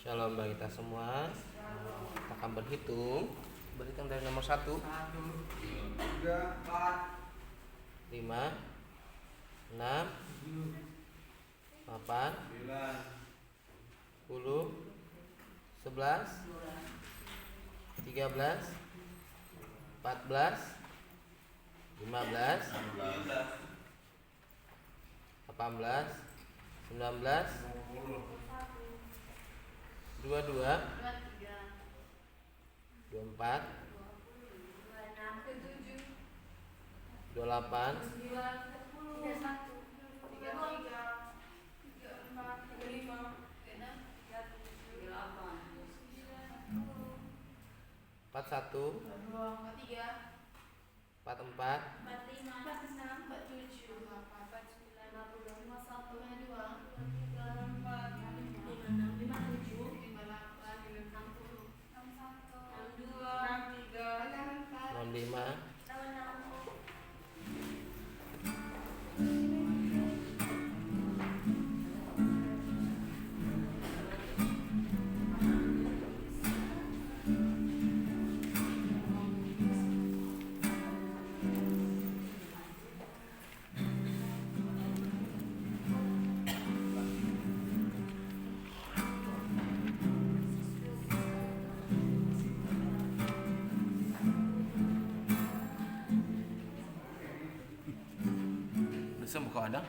Shalom bagi kita semua. Kita akan berhitung dari nomor 1, 2, 3, 4, 5, 6, 8, 10, 11, 13, 14, 15, 18, 19, 22, 24, 28, 41, 44, 65, buka ada?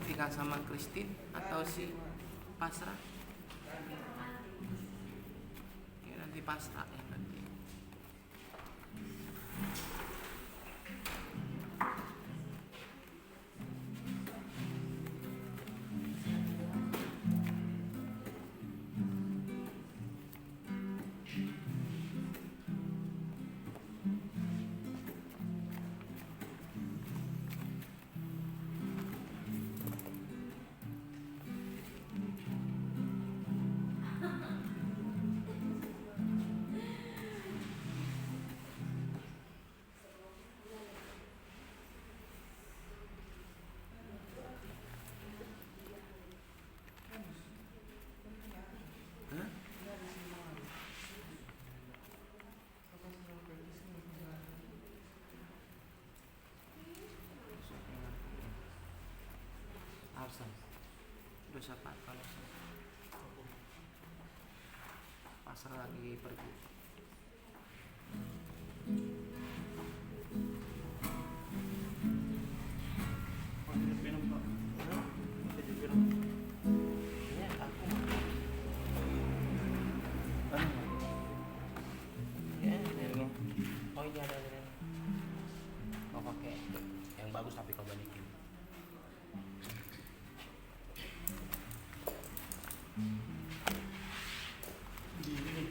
Tika sama Christine atau si Pasrah? Ya, nanti Pasrah ya nanti. Hah? Alsan. Dosa Pak kalau Pasrah lagi pergi. Ya, aku ya, ini. Oh ini ada ini. Mau pakai yang bagus tapi kau balikin. Di ini.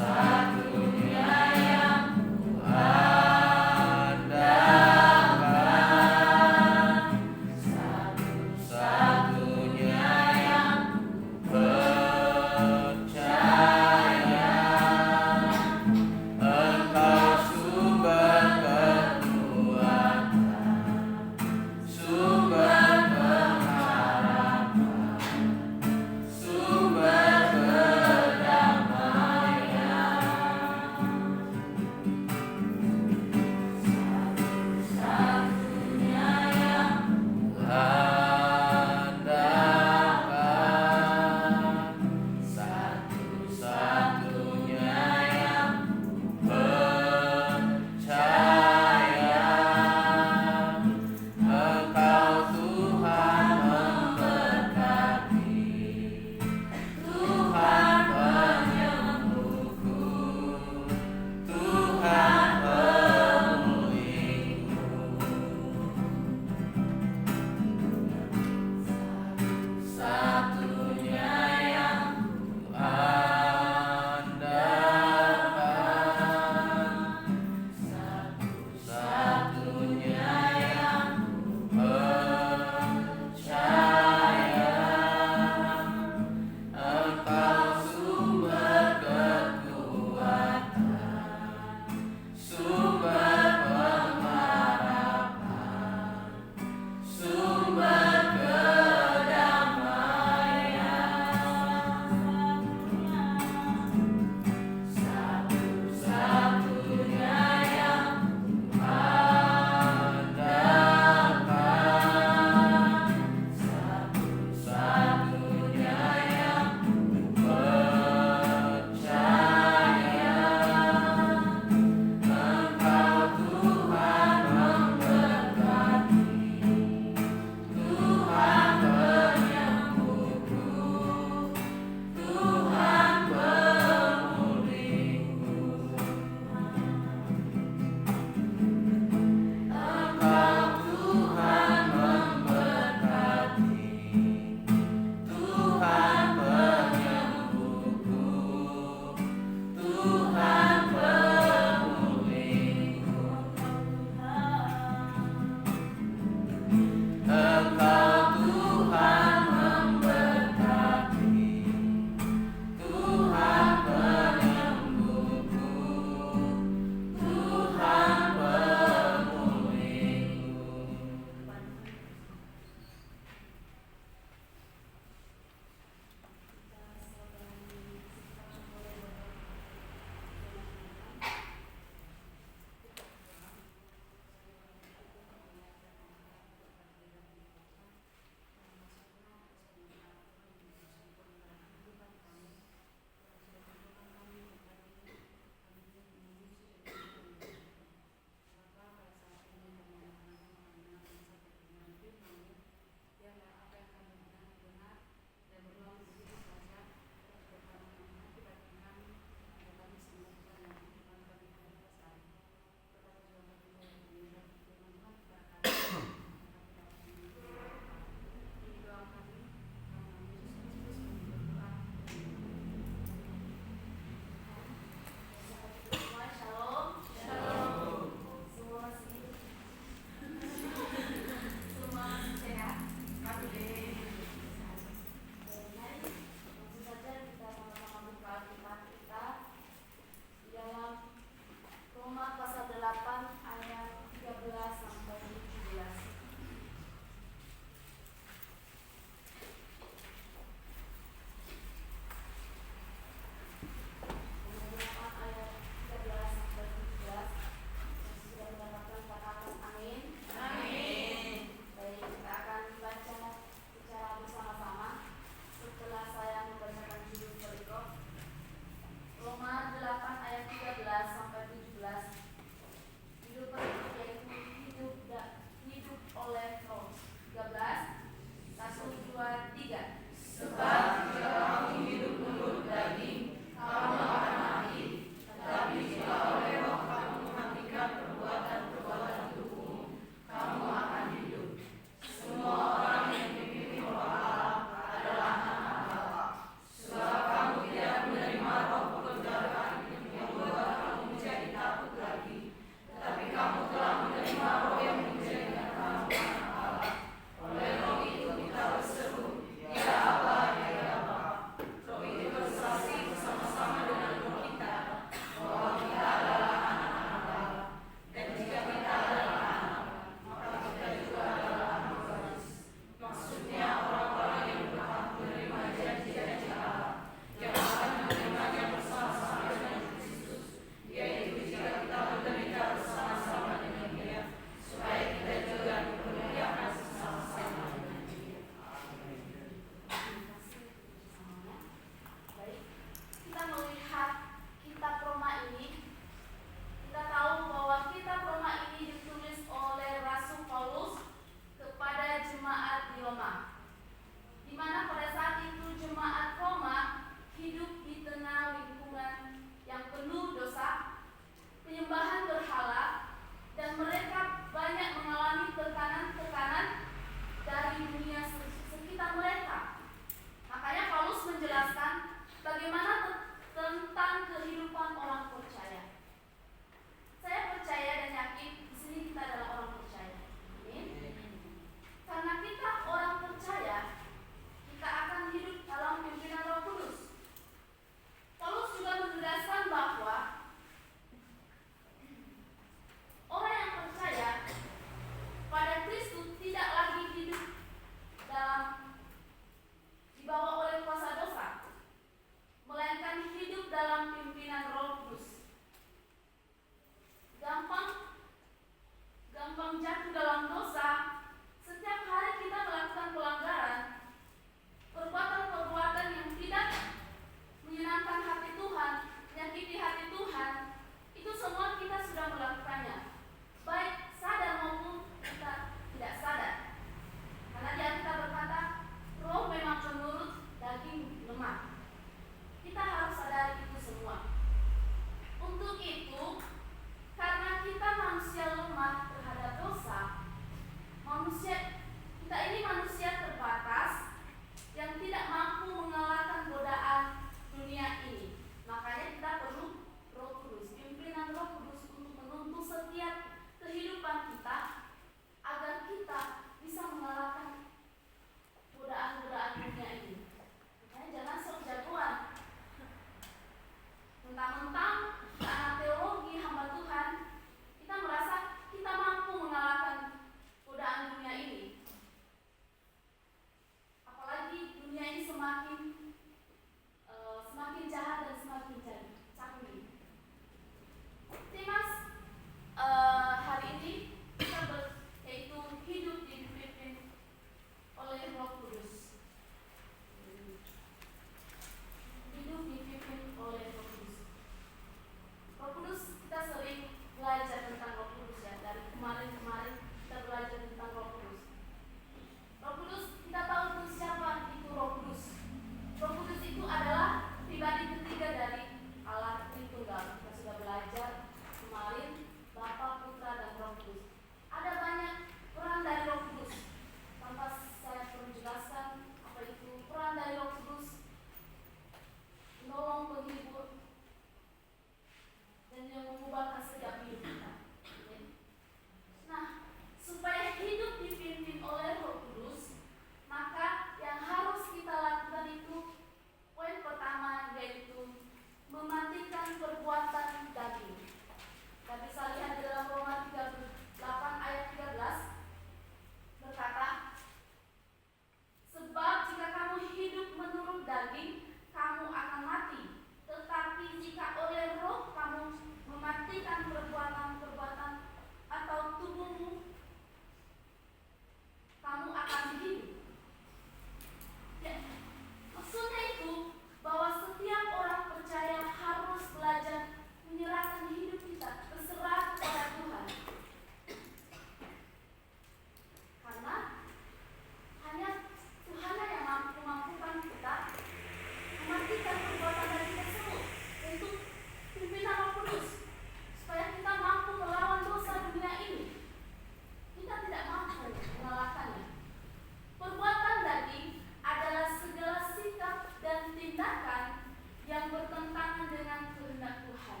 tindakan yang bertentangan dengan kehendak Tuhan.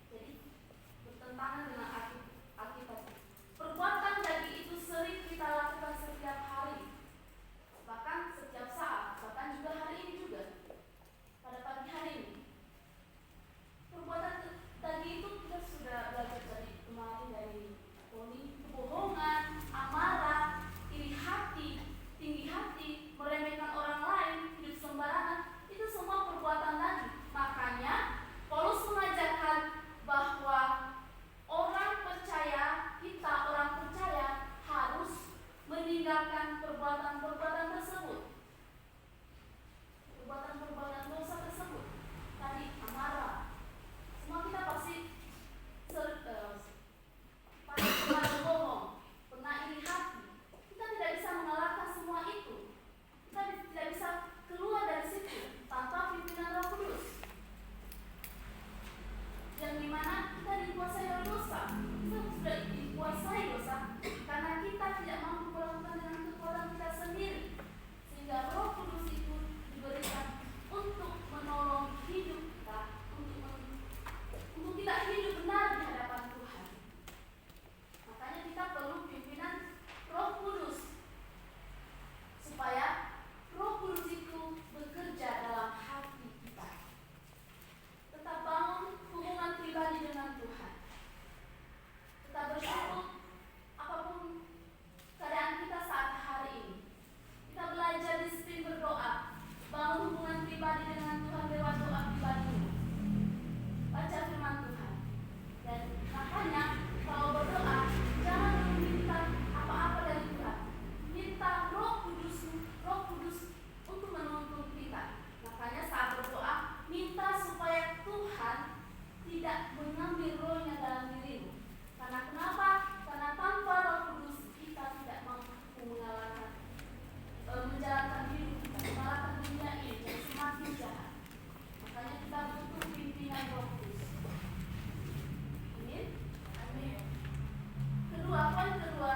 Jadi bertentangan dengan Alkitab. Perbuatan daging itu sering kita lakukan setiap hari, bahkan setiap saat, bahkan juga hari ini juga. Pada pagi hari ini, perbuatan daging itu kita sudah belajar dari kemarin dari kebohongan, amarah, iri hati, tinggi hati, meremehkan orang lain, hidup sembarangan, itu semua perbuatan daging. Makanya Paulus mengajarkan bahwa orang percaya, kita orang percaya harus meninggalkan perbuatan-perbuatan tersebut, perbuatan-perbuatan dosa tersebut. Tadi amarah, semua kita pasti pernah berbohong, pernah iri hati. Kita tidak bisa mengalahkan semua itu. Kita tidak bisa keluar dari situ tanpa pimpinan Roh Kudus, yang dimana kita dikuasai oleh dosa. Kita sudah dikuasai dosa karena kita tidak mampu melakukan dengan kekuatan kita sendiri, sehingga Roh Kudus itu diberikan untuk menolong hidup kita, untuk kita hidup benar di hadapan Tuhan. Makanya kita perlu pimpinan Roh Kudus, supaya Roh Kudus itu bekerja dalam hati kita. Tetap bangun hubungan pribadi dengan Tuhan. Tetap bersyukur apapun keadaan kita saat hari ini. Kita belajar disiplin berdoa, bangun hubungan pribadi dengan Tuhan lewat doa pribadi. Baca firman Tuhan. Dan makanya kalau berdoa, jangan meminta apa-apa dari Tuhan. Minta Roh Kudus untuk menuntun kita. Makanya saat berdoa, minta supaya Tuhan tidak mengambil rohnya dalam dirimu. Karena kenapa? Karena tanpa Roh Kudus kita tidak mampu menjalankan hidup kita, mengalahkan dunia ini yang semakin jahat. Makanya kita butuh pimpinan Roh Kudus. Amin. Amin. Poin kedua,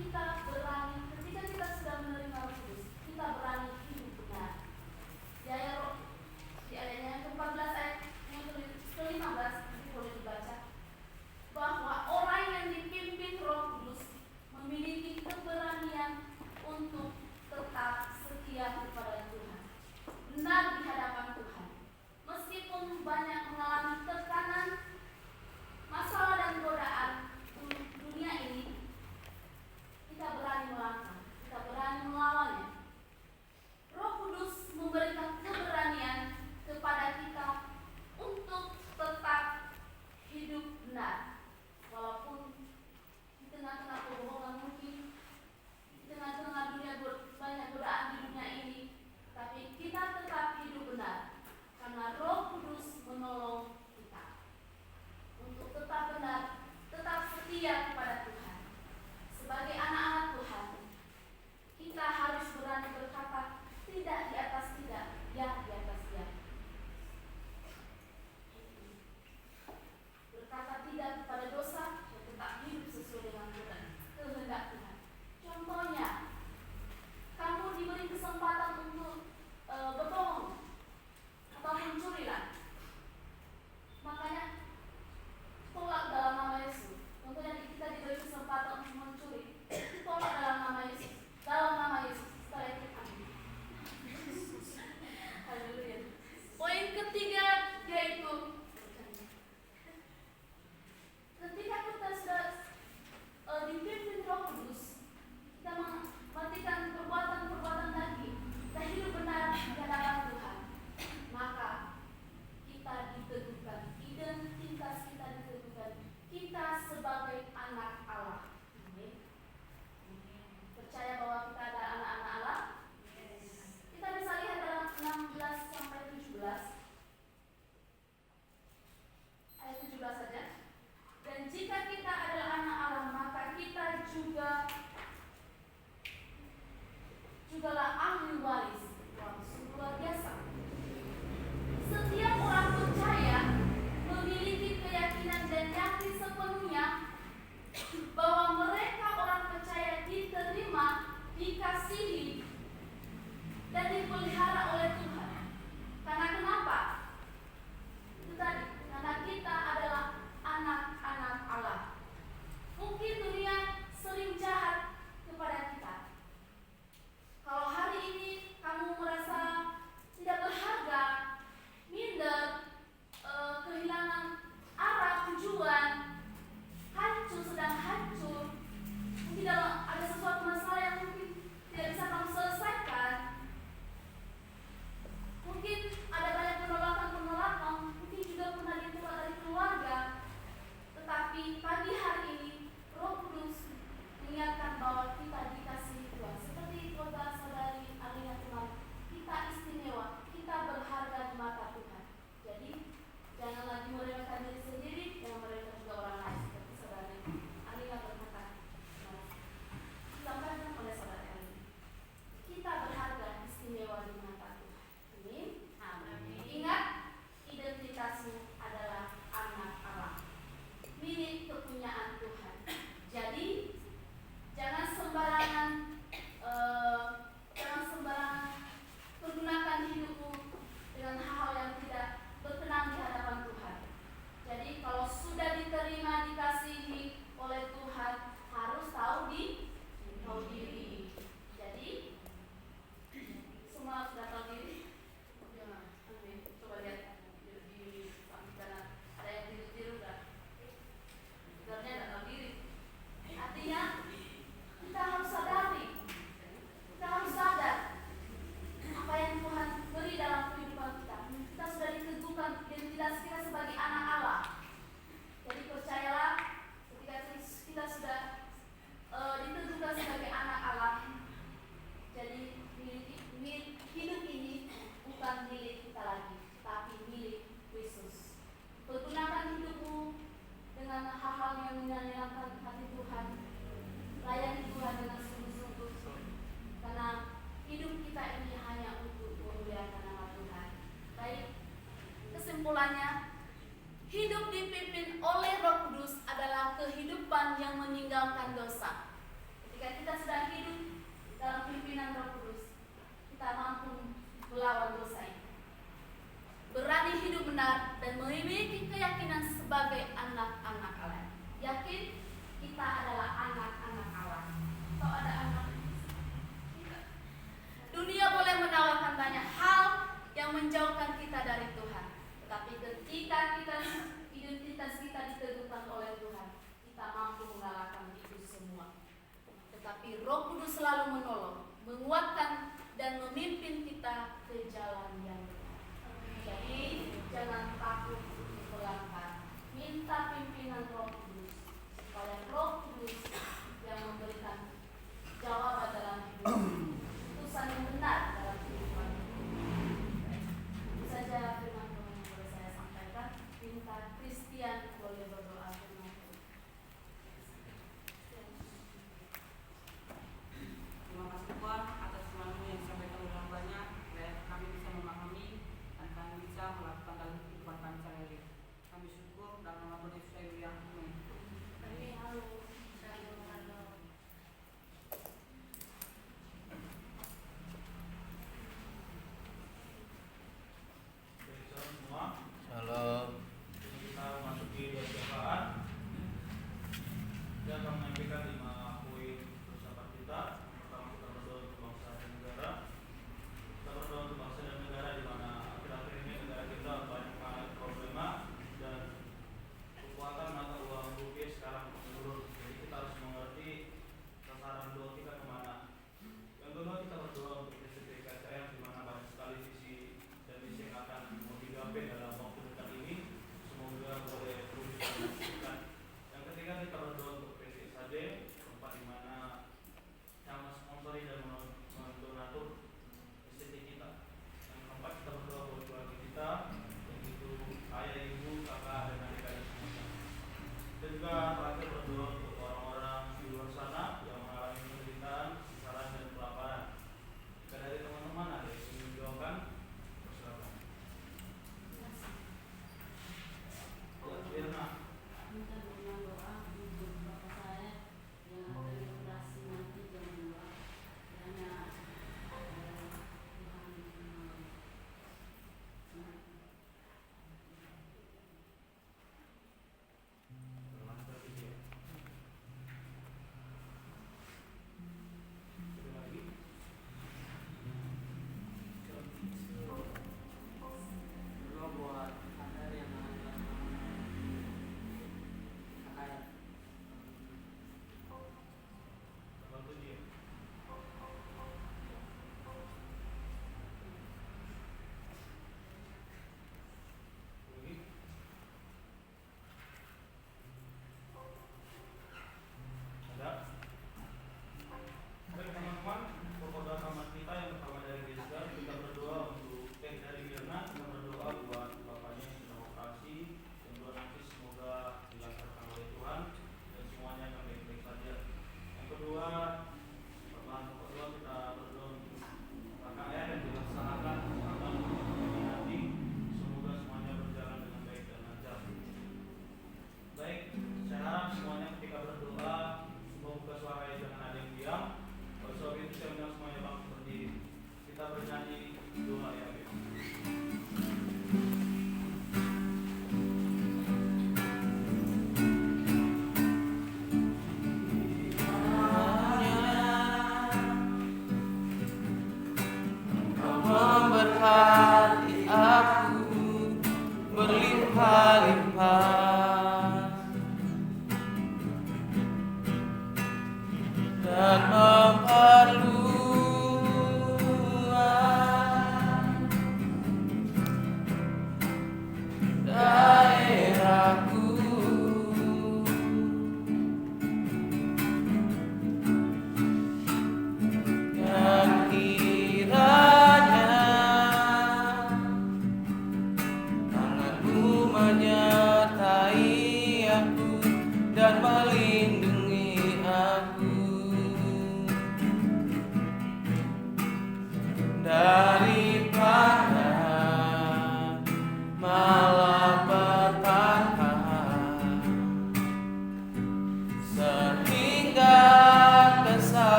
kita berani. Ketika kita sudah menerima Roh Kudus, kita berani hidup benar. Di ayatnya yang ke-14 ayat yang ke-15 nanti boleh dibaca, bahwa orang yang dipimpin Roh Kudus memiliki keberanian untuk tetap setia kepada Tuhan, benar di hadapan Tuhan, meskipun banyak mengalami kesimpulannya, hidup dipimpin oleh Roh Kudus adalah kehidupan yang meninggalkan dosa. Ketika kita sedang hidup dalam pimpinan Roh Kudus, kita mampu melawan dosa ini. Berani hidup benar dan memiliki keyakinan sebagai anak-anak Allah. Yakin kita adalah anak-anak Allah. Atau ada anak? Dunia boleh menawarkan banyak hal yang menjauhkan kita dari Tuhan. Tetapi ketika identitas kita ditentukan oleh Tuhan, kita mampu mengalahkan itu semua. Tetapi Roh Kudus selalu menolong, menguatkan dan memimpin kita ke jalan yang benar. Jadi jangan takut untuk melangkah. Minta pimpinan Roh Kudus supaya Roh Kudus yang memberikan jawaban dalam hidup, keputusan yang benar dalam kehidupan. Itu saja firman Tuhan yang boleh saya sampaikan. Minta Kristian boleh berdoa firman Tuhan. Terima kasih Tuhan atas firman-Mu yang disampaikan dengan banyak.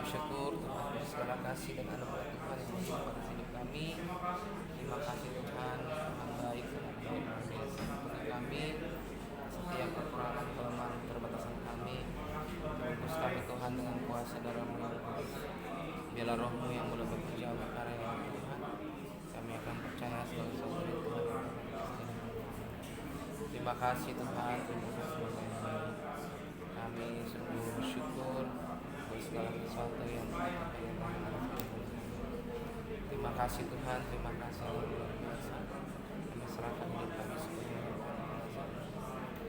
mengucap syukur Tuhan atas segala kasih dan anugerah Tuhan yang melimpah atas hidup kami. Terima kasih Tuhan, Tuhan baik, sangat baik, luar biasa untuk kami. Setiap kekurangan, kelemahan, keterbatasan kami, tebus kami Tuhan dengan kuasa darah-Mu yang kudus. Biarlah Roh-Mu yang boleh bekerja berkarya Tuhan. Kami akan percaya segala sesuatu yang Tuhan yang akan kita. Terima kasih Tuhan, terima kasih Tuhan. Kami sungguh bersyukur buat segala sesuatu yang Tuhan lakukan. Terima kasih Tuhan, terima kasih luar biasa. Kami serahkan hidup kami sepenuhnya.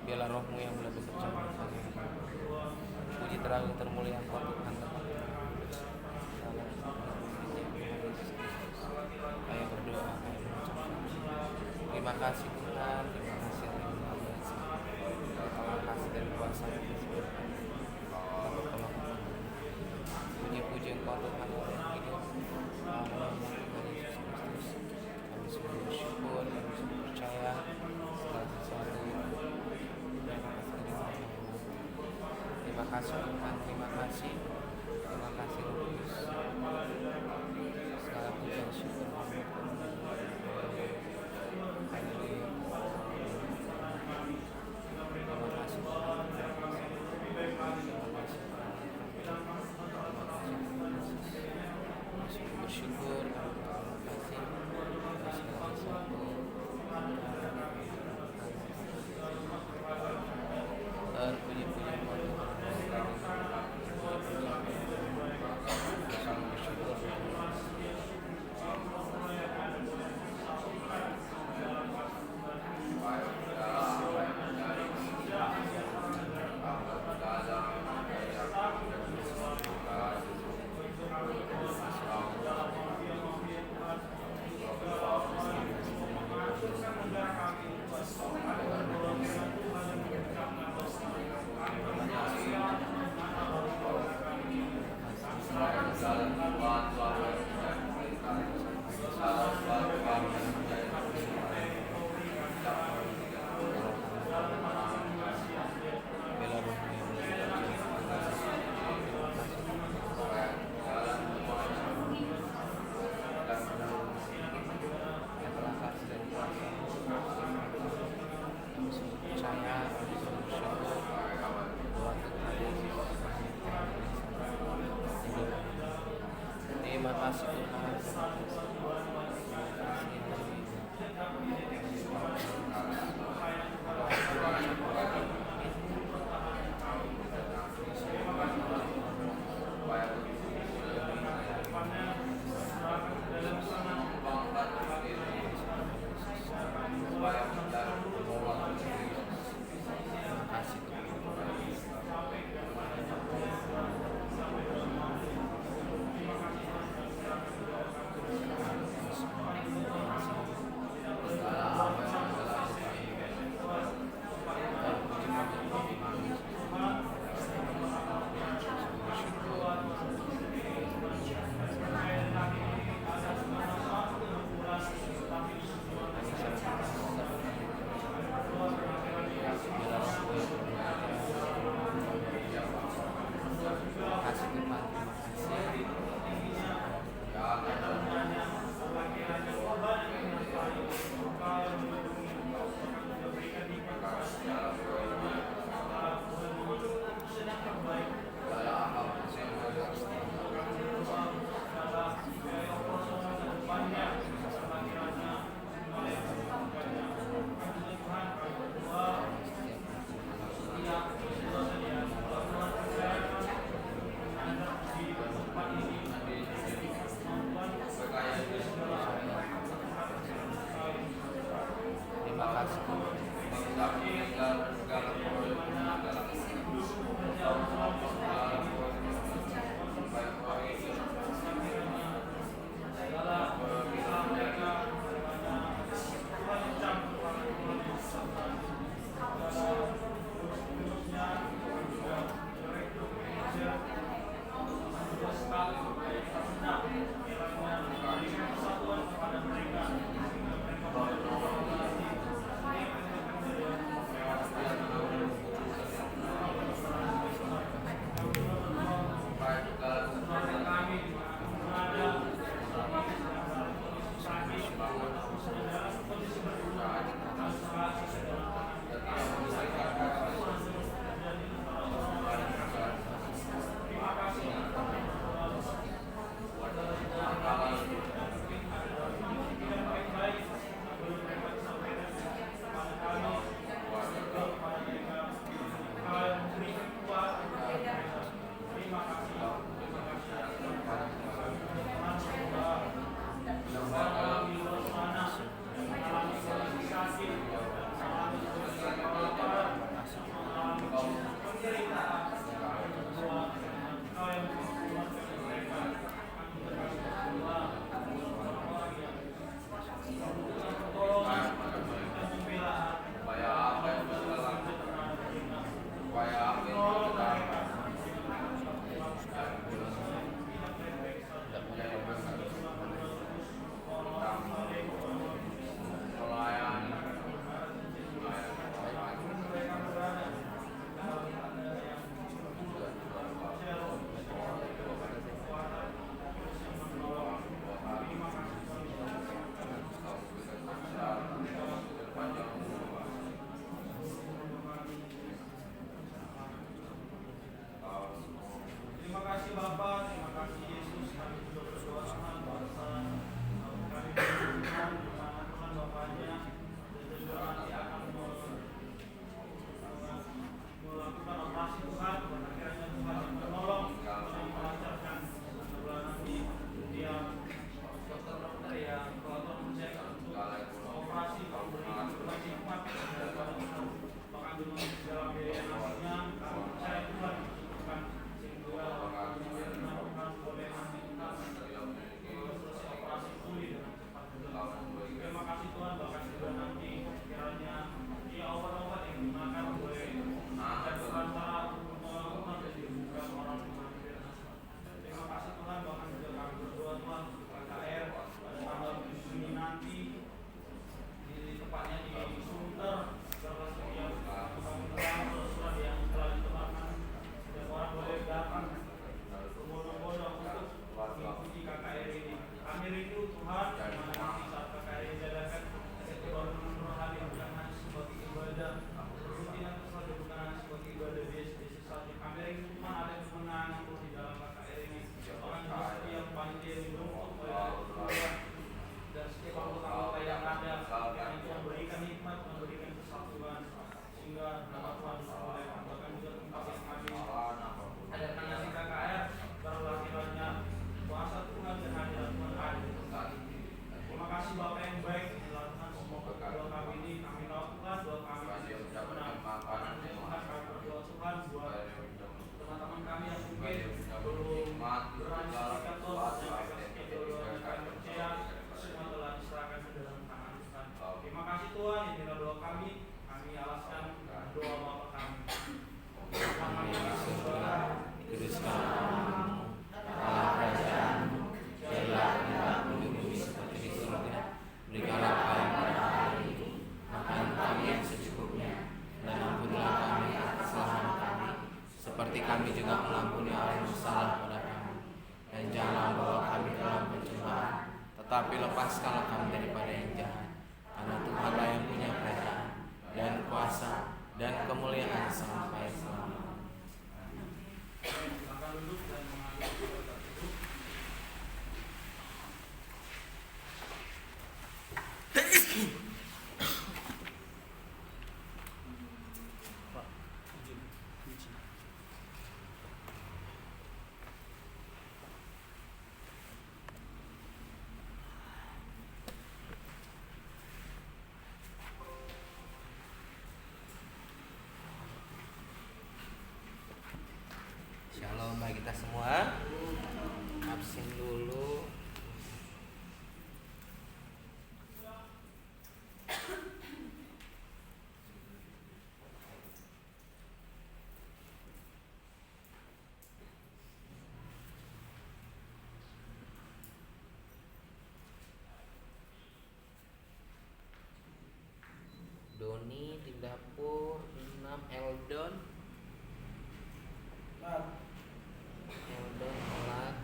Biarlah Roh-Mu yang boleh bekerja bersama kami. Puji terlalu termulia Engkau Tuhan. Kami berdoa, kami mengucapkan terima kasih Tuhan, terima kasih yang luar biasa. Terima kasih dan kuasa yang disebut. Puji-puji Engkau Tuhan yang hidup. Kami sungguh bersyukur, kami sungguh percaya segala sesuatu. Terima kasih Tuhan, terima kasih Roh Kudus. Segala puji dan syukur. Haleluya. Terima kasih Tuhan. Kami bersyukur, terima kasih atas segala sesuatu. Puji-puji Engkau Tuhan. Terima kasih Tuhan. Terima kasih Tuhan. buat teman-teman kami yang mungkin belum berani serahkan Tuhan, menyampaikan keduluan dan kami percaya semua telah diserahkan ke dalam tangan Tuhan. Terima kasih Tuhan, inilah doa kami alaskan doa Bapa kami. Kami yang di surga, Kuduskan namamu, dalam kerajaanmu, jadilah kehendakmu di bumi seperti di surga. Berikanlah kami pada hari ini makan kami yang secukupnya, dan ampunilah kami atas kesalahan kami, seperti kami juga mengampuni orang yang bersalah pada kami. Dan janganlah bawa kami ke dalam pencobaan, tetapi lepaskanlah kami daripada yang jahat. Karena Tuhanlah yang punya kerajaan dan kuasa dan kemuliaan sampai selamanya. silakan duduk dan mengambil tempat duduk. Shalom bagi kita semua. Absen dulu. Doni di dapur 6 Eldon telat.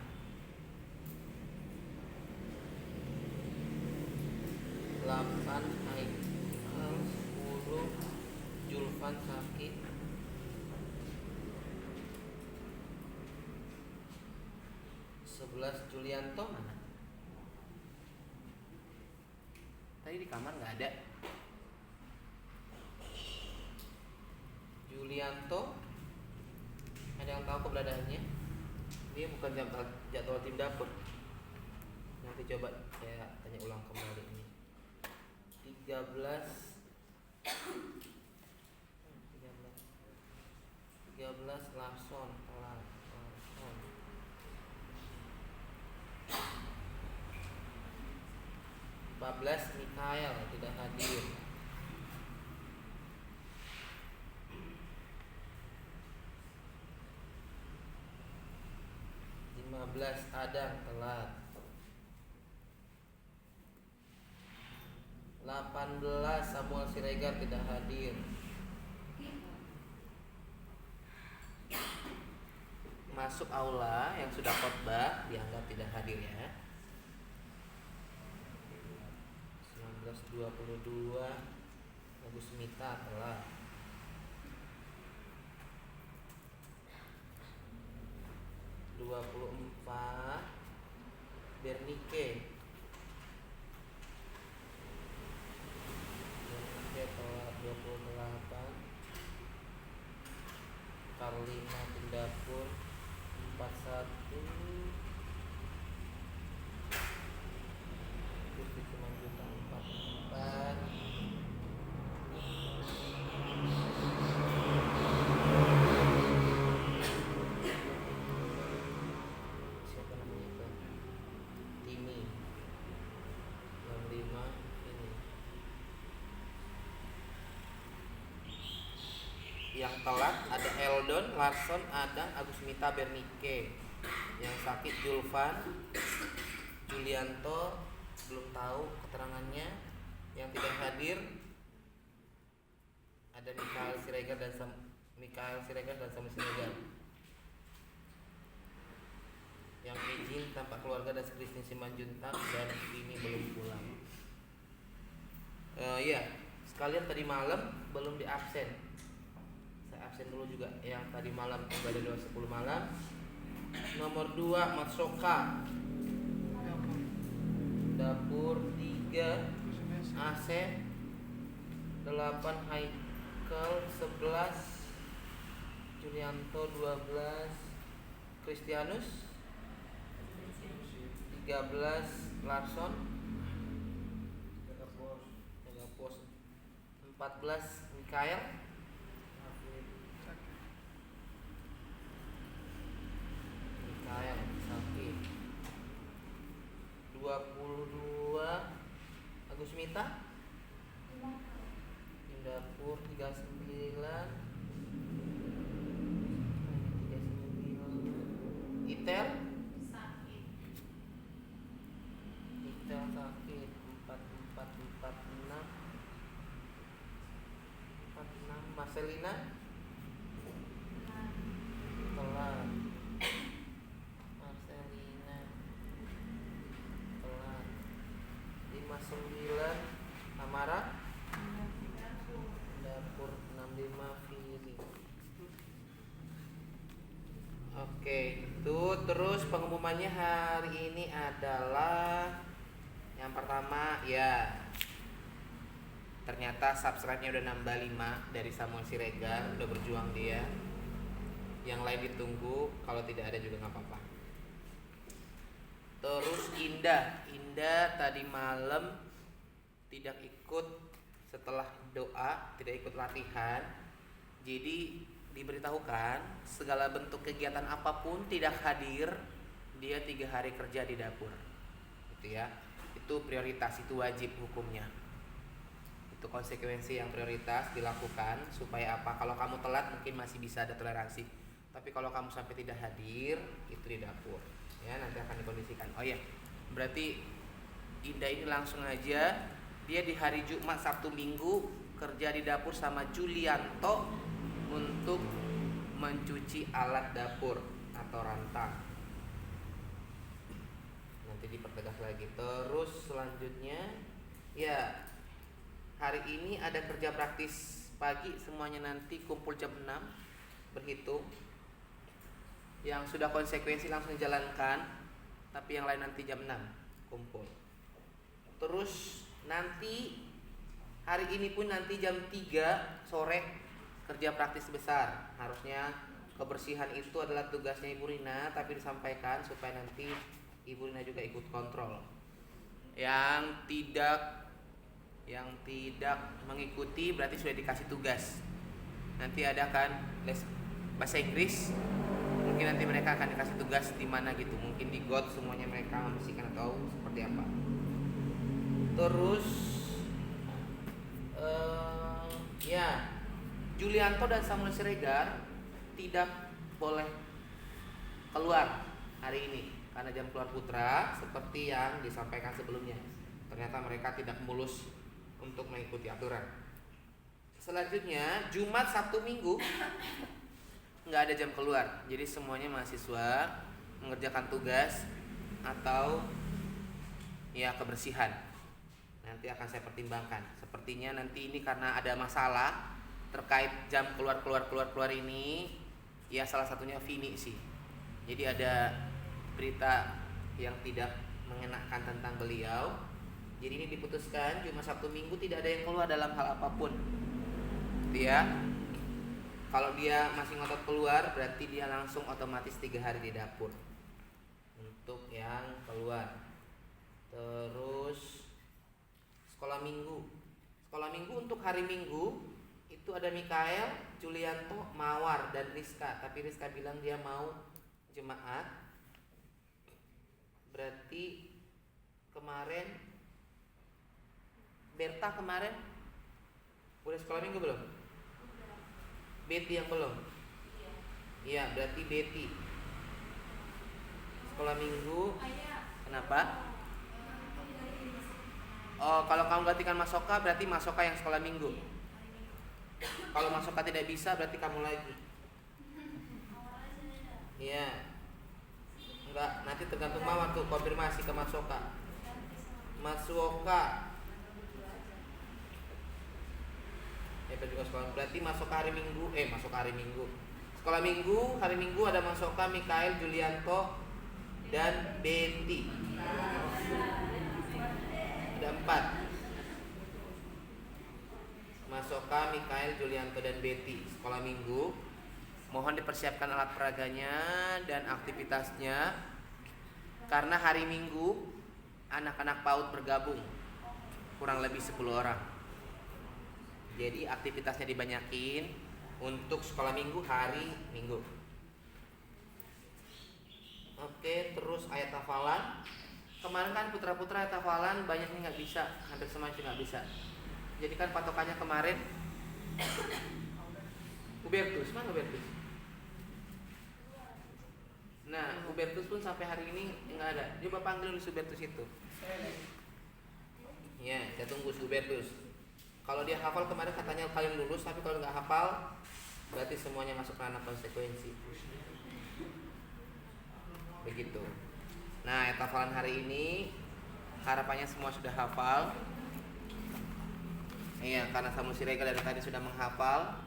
8 Haikal, 10 Julfan sakit, 11 Julianto mana? Tadi di kamar nggak ada. Julianto, ada yang tahu keberadaannya? Dia bukan jadwal tim dapur. Nanti coba saya tanya ulang kembali ini. 13 Larson telat. 14 Mikael tidak hadir. 15 Adang telat. 18 Samuel Siregar tidak hadir. Masuk aula yang sudah khotbah dianggap tidak hadir ya. 1922 Agus Mita telat. 24 Bernike telat. 28 Karlina Tindapur. 41 Gusti Simanjunta. 44 siapa namanya itu? Timi. 65 ini. Yang telat ada Eldon, Larson, Adang, Agus Mita, Bernike. Yang sakit Julfan, Julianto, belum tahu keterangannya. Yang tidak hadir ada Mikael Siregar dan Samuel Siregar. Yang izin tanpa keluarga dan Kristin Simanjuntak dan ini belum pulang. Iya, sekalian tadi malam belum diabsen. Saya absen dulu juga yang tadi malam ibadah doa 10 malam. Nomor 2 Matsoka. Dapur 3 Asep. 8 Haikal. 11 Julianto. 12 Kristianus. 13 Larson. 14 Mikael. 22 Agus Mita di dapur 39 Itel sakit 4446 Marcelina telat Marcelina telat 59 Amara dapur 65 Fili. Oke, itu terus pengumumannya hari ini adalah yang pertama ya, ternyata subscribe-nya udah nambah 5 dari Samuel Siregar, udah berjuang dia. Yang lain ditunggu, kalau tidak ada juga nggak apa-apa. Terus Indah tadi malam tidak ikut setelah doa, tidak ikut latihan. Jadi diberitahukan segala bentuk kegiatan apapun tidak hadir, dia 3 hari kerja di dapur, gitu ya. Itu prioritas, itu wajib hukumnya. Itu konsekuensi yang prioritas dilakukan. Supaya apa? Kalau kamu telat mungkin masih bisa ada toleransi, tapi kalau kamu sampai tidak hadir, itu di dapur ya, nanti akan dikondisikan. Oh ya, berarti Indah ini langsung aja, dia di hari Jumat, Sabtu, Minggu kerja di dapur sama Julianto untuk mencuci alat dapur atau rantang. Nanti dipertegas lagi. Terus selanjutnya ya, hari ini ada kerja praktis pagi, semuanya nanti kumpul jam 6 berhitung. Yang sudah konsekuensi langsung dijalankan, tapi yang lain nanti jam 6 kumpul. Terus nanti hari ini pun nanti jam 3 sore kerja praktis besar. Harusnya kebersihan itu adalah tugasnya Ibu Rina, tapi disampaikan supaya nanti Ibu Rina juga ikut kontrol. Yang tidak mengikuti berarti sudah dikasih tugas. Nanti ada kan les bahasa Inggris. Mungkin nanti mereka akan dikasih tugas di mana gitu. Mungkin di got semuanya mereka membersihkan atau seperti apa. Terus ya, Julianto dan Samuel Siregar tidak boleh keluar hari ini karena jam keluar putra seperti yang disampaikan sebelumnya. Ternyata mereka tidak mulus untuk mengikuti aturan. Selanjutnya Jumat, Sabtu, Minggu nggak ada jam keluar. Jadi semuanya mahasiswa mengerjakan tugas atau ya kebersihan. Nanti akan saya pertimbangkan. Sepertinya nanti ini karena ada masalah terkait jam keluar ini, ya salah satunya Vini sih. Jadi ada berita yang tidak mengenakan tentang beliau. Jadi ini diputuskan Jumat, Sabtu, Minggu tidak ada yang keluar dalam hal apapun. Dia kalau dia masih ngotot keluar berarti dia langsung otomatis 3 hari di dapur untuk yang keluar. Terus sekolah minggu untuk hari Minggu itu ada Mikael, Julianto, Mawar dan Rizka. Tapi Rizka bilang dia mau jemaat. Berarti kemarin Berta kemarin udah sekolah minggu belum? Betty yang belum? Iya, berarti Betty sekolah minggu. Kenapa? Oh, kalau kamu gantikan Masoka berarti Masoka yang sekolah minggu. Kalau Masoka tidak bisa berarti kamu lagi. Iya. Enggak, nanti tergantung Mawar tuh konfirmasi ke Masoka. Masoka. Itu juga sekolah. Berarti Masoka hari Minggu. Masoka hari Minggu. Sekolah Minggu, hari Minggu ada Masoka, Mikael, Julianto dan Betty. Ada 4. Masoka, Mikael, Julianto dan Betty sekolah minggu. Mohon dipersiapkan alat peraganya dan aktivitasnya. Karena hari Minggu anak-anak PAUD bergabung kurang lebih 10 orang. Jadi aktivitasnya dibanyakin untuk sekolah minggu hari Minggu. Oke, terus ayat hafalan. kemarin kan putra-putra hafalan banyak nih nggak bisa, hampir semua sih nggak bisa. Jadi kan patokannya kemarin Hubertus, mana Hubertus? Nah, Hubertus pun sampai hari ini nggak ada. Coba panggil dulu Hubertus itu. Ya, kita tunggu Hubertus. Kalau dia hafal kemarin katanya kalian lulus, tapi kalau nggak hafal berarti semuanya masuk ranah konsekuensi. Begitu. Nah, hafalan hari ini harapannya semua sudah hafal. Iya, karena Samuel Siregar dari tadi sudah menghafal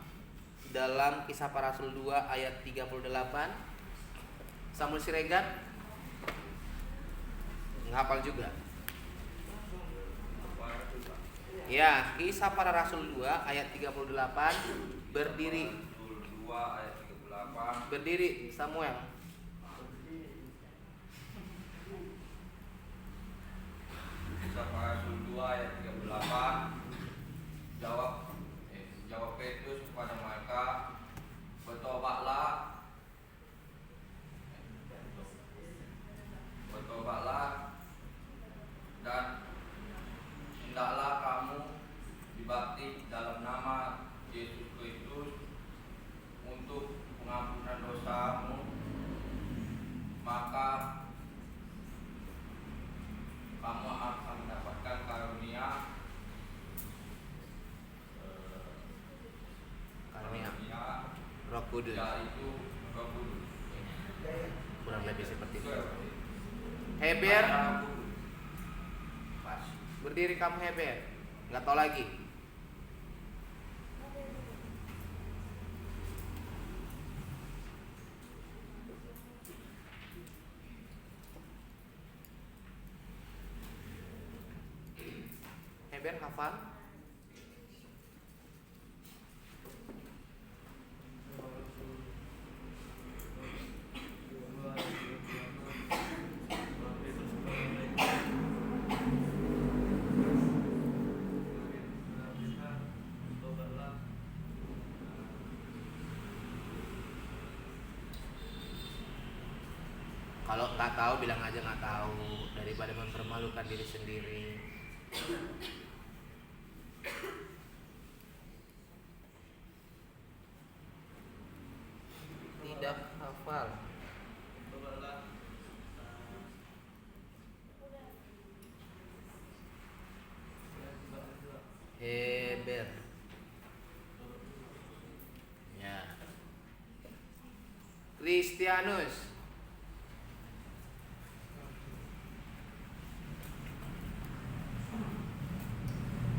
dalam Kisah Para Rasul 2 ayat 38. Samuel Siregar menghafal juga. Ya, Kisah Para Rasul 2 ayat 38 berdiri. 2 ayat 38. Berdiri Samuel. Kisah Para Rasul 2 ayat 38. Jawab Petrus kepada mereka, bertobatlah dan hendaklah kamu dibaptis dalam nama Yesus Kristus untuk pengampunan dosamu, maka kamu akan mendapatkan karunia Roh Kudus. yaitu Roh Kudus. Kurang lebih seperti itu. Heber, berdiri kamu Heber. Nggak tahu lagi. Heber hafal. Kalau nggak tahu bilang aja nggak tahu, daripada mempermalukan diri sendiri. Tidak hafal. Heber. Ya. Kristianus.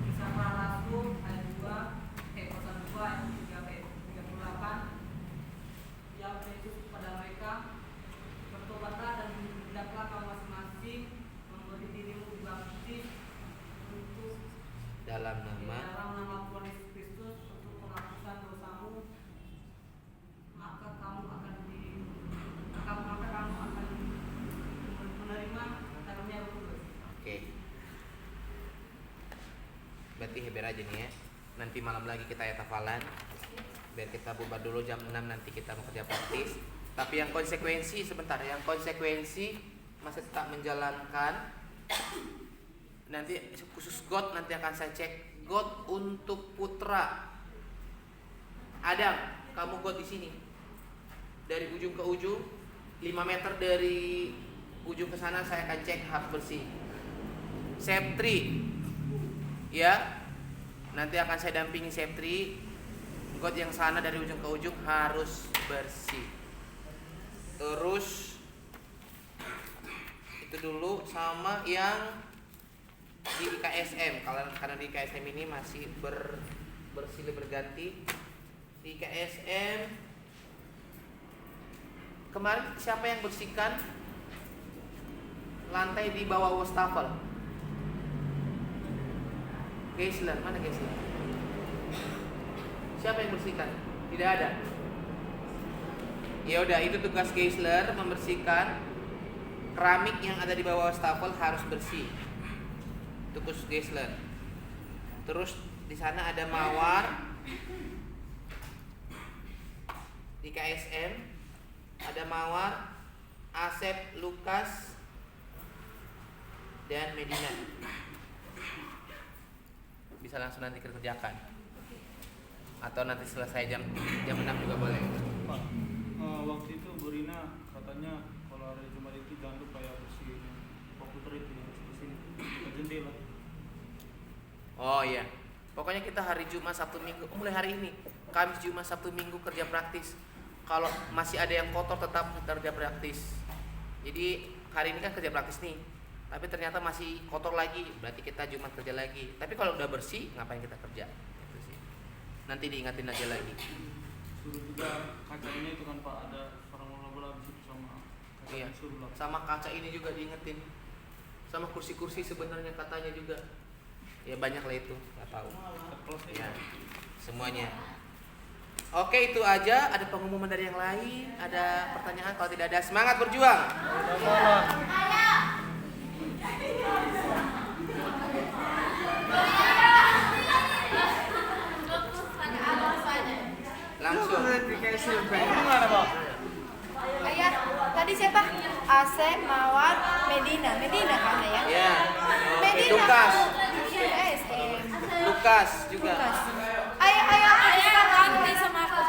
Kisah Para Rasul ayat 2 pasal 2 ayat 38. Jawab Yesus kepada mereka, bertobatlah dan hendaklah kamu masing-masing memberi dirimu dibaptis untuk Dalam nama nama Tuhan Yesus Kristus untuk penghapusan dosamu, maka kamu akan menerima karunia Roh Kudus. Oke. Berarti Heber aja nih ya. Nanti malam lagi kita ayat hafalan. Biar kita bubar dulu jam 6 nanti kita mau kerja praktis. Tapi yang konsekuensi sebentar, yang konsekuensi masih tetap menjalankan. Nanti khusus God nanti akan saya cek God untuk putra. Adam, kamu God di sini. Dari ujung ke ujung 5 meter dari ujung ke sana saya akan cek harus bersih. Septri, ya, nanti akan saya dampingi Septri. God yang sana dari ujung ke ujung harus bersih. Terus itu dulu sama yang di IKSM. Karena di IKSM ini masih bersilih berganti. Di IKSM kemarin siapa yang bersihkan lantai di bawah wastafel? Geisler, mana Geisler? Siapa yang bersihkan? Tidak ada. Ya udah, itu tugas Geisler membersihkan keramik yang ada di bawah wastafel harus bersih. Itu khusus Geisler. Terus di sana ada Mawar di KSM, ada Mawar, Asep, Lukas, dan Medina. Bisa langsung nanti kerjakan. Atau nanti selesai jam 6 juga boleh. Pak, waktu itu Bu Rina katanya kalau hari Jumat itu jangan lupa ya bersihin komputer itu yang bersihin jendela. Oh iya. Pokoknya kita hari Jumat, Sabtu, Minggu, mulai hari ini Kamis, Jumat, Sabtu, Minggu kerja praktis. Kalau masih ada yang kotor tetap kerja praktis. Jadi hari ini kan kerja praktis nih, tapi ternyata masih kotor lagi, berarti kita Jumat kerja lagi. Tapi kalau udah bersih, ngapain kita kerja? Gitu sih. Nanti diingatin aja lagi. Suruh juga kacanya itu kan Pak, ada orang bola-bola di situ sama kaca Iya. suruh lah. Sama kaca ini juga diingetin. Sama kursi-kursi sebenarnya katanya juga. Ya banyak lah itu, nggak tahu. Ya, semuanya. Oke, itu aja. Ada pengumuman dari yang lain? Ada pertanyaan? Kalau tidak ada, semangat berjuang. Langsung. Gimana Pak? Ayah, tadi siapa? Asep, Mawar, Medina kan ya? Ya. Medina. Lukas. Lukas. Lukas juga. Ayah, ganti sama aku.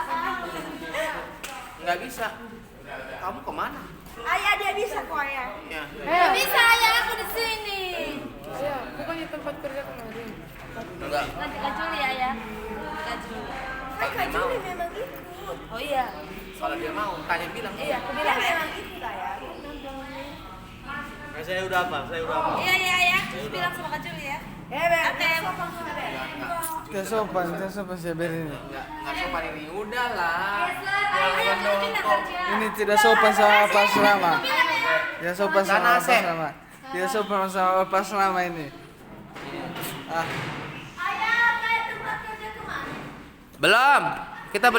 Nggak bisa. Kamu kemana? Ayah, dia bisa kok ayah. Ya. Nggak bisa ayah, aku di sini. Ayah, bukannya tempat kerja kemarin. Enggak. Kak Juli ayah. Kak Juli. Kak Juli memang ikut. Oh iya. Kalau dia mau, tanya bilang. Iya, aku bilang memang ikut ayah. Saya udah apa? Iya ayah. Bilang sama Kak Juli ya. Oke. Tidak sopan saya beri ini. Nggak sopan ini. Udahlah. Ini tidak sopan sama Pak Selama. Tidak sopan sama Sana, Pak Asep. Selama. Tidak sopan sama Pak Selama ini. Ah. Ayah, kayak tempat kerja kemana? Belum. Kita